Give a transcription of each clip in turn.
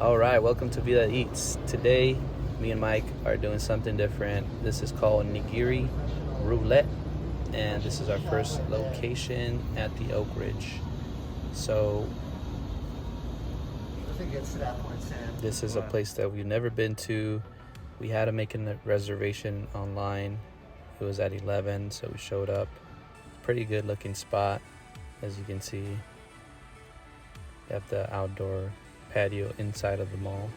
All right, welcome to Vida Eats. Today, me and Mike are doing something different. This is called Nigiri Roulette, and this is our first location at the Oakridge. So, I think it's to that point, Sam. this is a place that we've never been to. We had to make a reservation online. It was at 11, so we showed up. Pretty good looking spot, as you can see. You have the outdoor patio inside of the mall.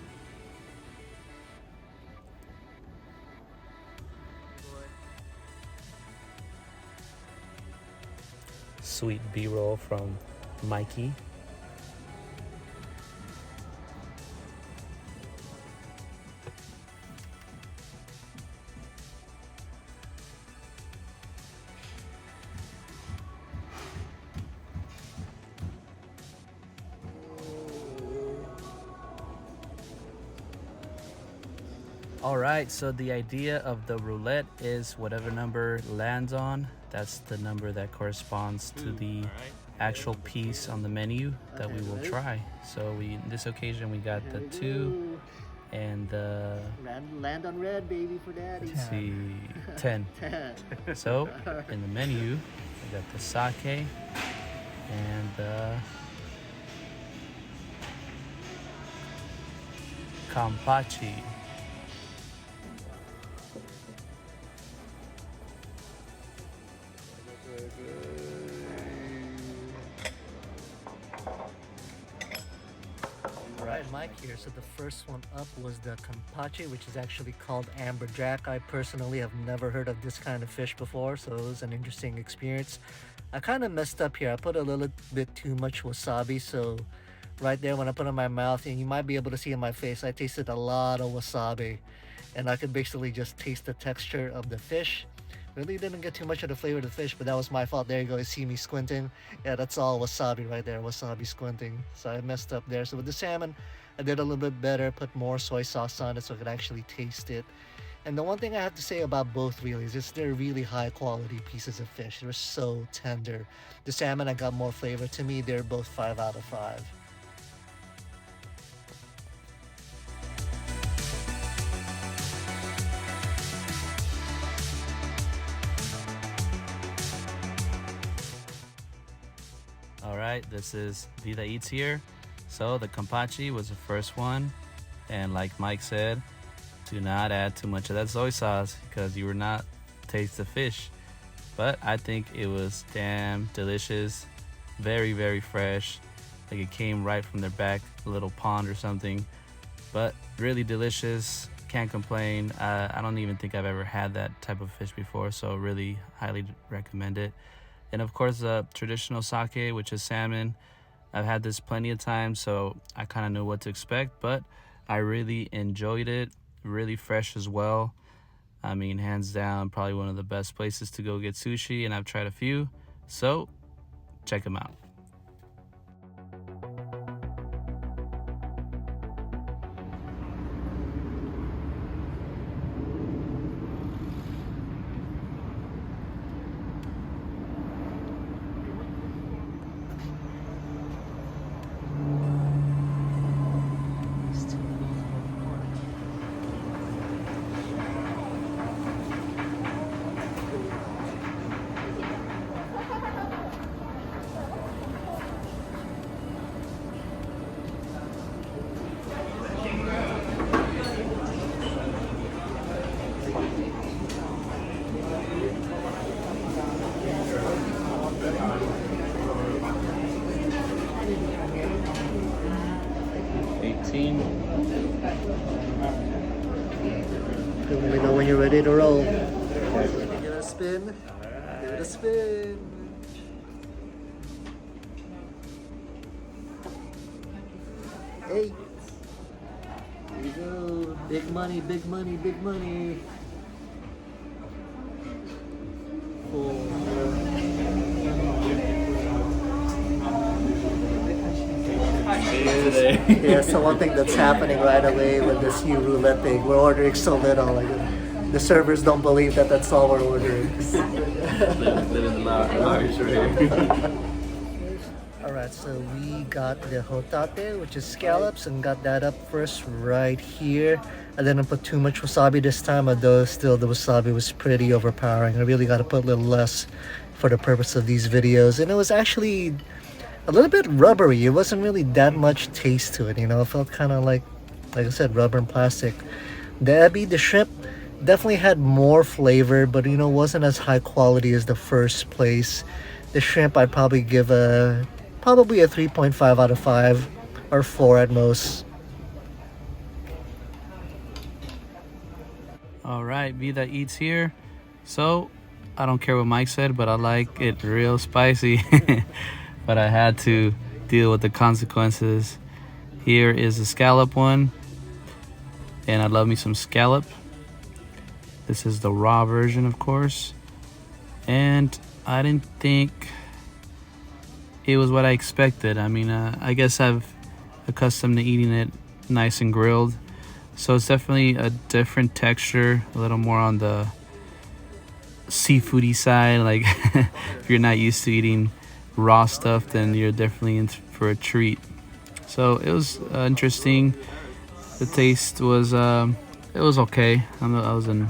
Sweet B-roll from Mikey. All right, so the idea of the roulette is whatever number lands on, that's the number that corresponds to the actual piece on the menu that we will try. So in this occasion, we got the 2 and the Land on red, baby, for daddy. let's see, 10. 10. So in the menu, we got the sake and the kampachi. Alright, Mike here. So the first one up was the kampachi, which is actually called amberjack. I personally have never heard of this kind of fish before, so it was an interesting experience. I kind of messed up here. I put a little bit too much wasabi, so right there when I put it in my mouth, and you might be able to see in my face, I tasted a lot of wasabi, and I could basically just taste the texture of the fish. Really didn't get too much of the flavor of the fish, but that was my fault. There you go, you see me squinting. Yeah, that's all wasabi right there, wasabi squinting. So I messed up there. So with the salmon, I did a little bit better, put more soy sauce on it so I could actually taste it. And the one thing I have to say about both really is they're really high quality pieces of fish. They're so tender. The salmon, I got more flavor. To me, they're both 5 out of 5. All right, this is Vida Eats here. So the kampachi was the first one, and like Mike said, do not add too much of that soy sauce because you will not taste the fish. But I think it was damn delicious, very, very fresh, like it came right from their back little pond or something. But really delicious, can't complain. I don't even think I've ever had that type of fish before, so really highly recommend it. And of course, the traditional sake, which is salmon. I've had this plenty of times, so I kind of knew what to expect, but I really enjoyed it. Really fresh as well. I mean, hands down, probably one of the best places to go get sushi, and I've tried a few, so check them out. Let me know when you're ready to roll. Give it a spin. Give it a spin. 8. Here you go. Big money, big money, big money. 4. Yeah, so one thing that's happening right away with this new roulette thing, we're ordering so little. Like, the servers don't believe that that's all we're ordering. Living the large right here. All right. Alright, so we got the hotate, which is scallops, and got that up first right here. I didn't put too much wasabi this time, although still the wasabi was pretty overpowering. I really got to put a little less for the purpose of these videos. And it was actually a little bit rubbery. It wasn't really that much taste to it, you know. It felt kind of like I said, rubber and plastic. The ebi, the shrimp, definitely had more flavor, but you know, wasn't as high quality as the first place. The shrimp, I'd probably give a 3.5 out of 5, or 4 at most. All right, Vida eats here. So I don't care what Mike said, but I like it real spicy. But I had to deal with the consequences. Here is the scallop one, and I love me some scallop. This is the raw version, of course. And I didn't think it was what I expected. I mean, I guess I've accustomed to eating it nice and grilled. So it's definitely a different texture, a little more on the seafoody side. Like if you're not used to eating raw stuff, then you're definitely in for a treat. So it was interesting. The taste was it was okay. I wasn't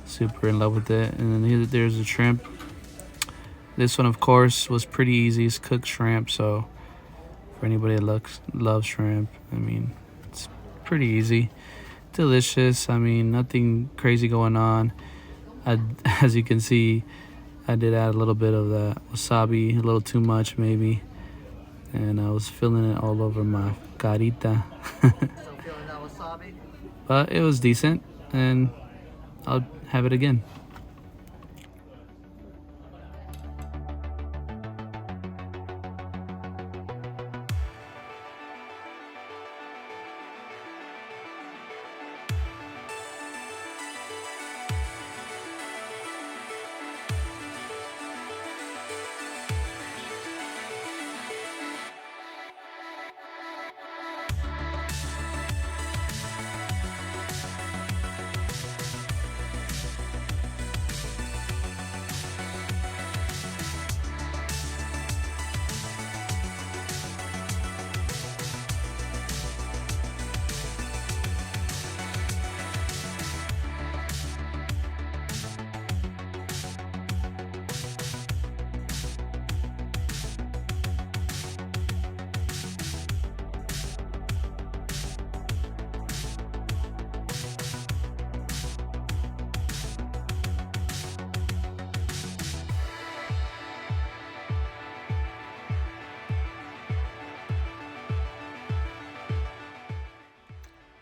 super in love with it. And then there's the shrimp. This one, of course, was pretty easy. It's cooked shrimp, so for anybody that loves shrimp, I mean, it's pretty easy. Delicious. I mean, nothing crazy going on. As you can see, I did add a little bit of that wasabi, a little too much maybe, and I was feeling it all over my carita. But it was decent, and I'll have it again.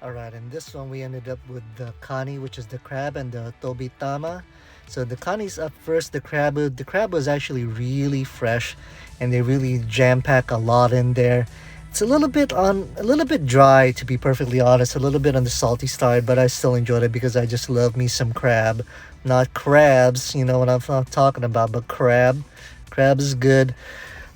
Alright, and this one we ended up with the kani, which is the crab, and the tobitama. So the kani's up first. The crab was actually really fresh, and they really jam pack a lot in there. It's a little bit dry, to be perfectly honest, a little bit on the salty side, but I still enjoyed it because I just love me some crab. Not crabs, you know what I'm talking about, but crab. Crab is good.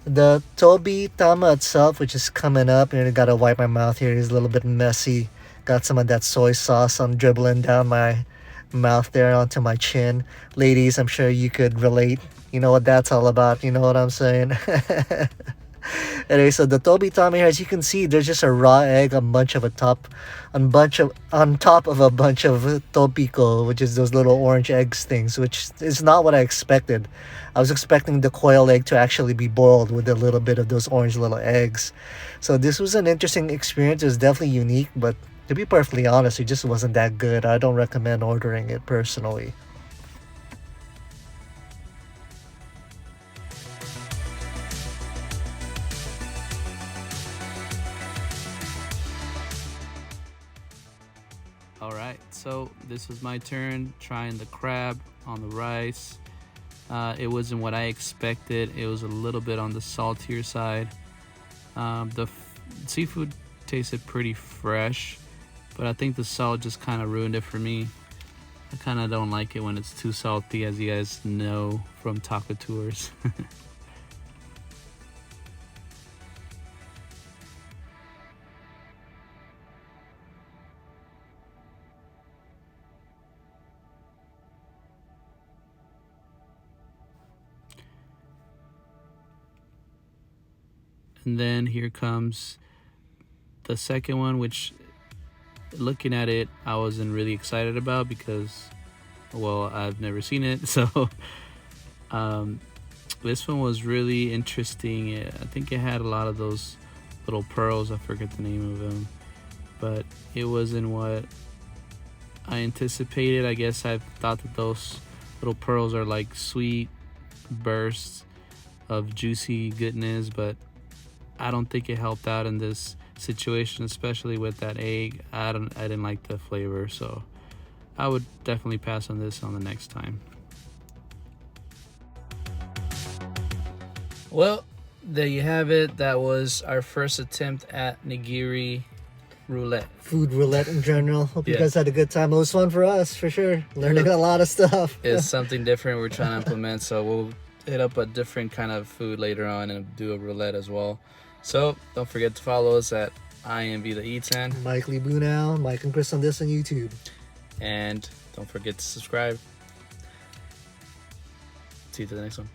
The Tobi Tama itself, which is coming up, and I gotta wipe my mouth here, is a little bit messy. Got some of that soy sauce on dribbling down my mouth there onto my chin. Ladies, I'm sure you could relate. You know what that's all about. You know what I'm saying? Anyway, so the Tobi Tama here, as you can see, there's just a raw egg, on top of a bunch of topiko, which is those little orange eggs things, which is not what I expected. I was expecting the quail egg to actually be boiled with a little bit of those orange little eggs. So this was an interesting experience. It was definitely unique, but to be perfectly honest, it just wasn't that good. I don't recommend ordering it personally. All right, so this was my turn trying the crab on the rice. It wasn't what I expected. It was a little bit on the saltier side. Seafood tasted pretty fresh, but I think the salt just kind of ruined it for me. I kind of don't like it when it's too salty, as you guys know from taco tours. And then here comes the second one, which, looking at it, I wasn't really excited about because, well, I've never seen it. So this one was really interesting. I think it had a lot of those little pearls. I forget the name of them, but it wasn't what I anticipated. I guess I thought that those little pearls are like sweet bursts of juicy goodness, but I don't think it helped out in this situation, especially with that egg. I didn't like the flavor, so I would definitely pass on this on the next time. Well, there you have it. That was our first attempt at nigiri roulette. Food roulette in general. Hope you Yeah. guys had a good time. It was fun for us, for sure. Learning a lot of stuff. It's something different we're trying to implement, so we'll hit up a different kind of food later on and do a roulette as well. So don't forget to follow us at E01. Mike Lee Bunau, Mike and Chris on this on YouTube. And don't forget to subscribe. See you to the next one.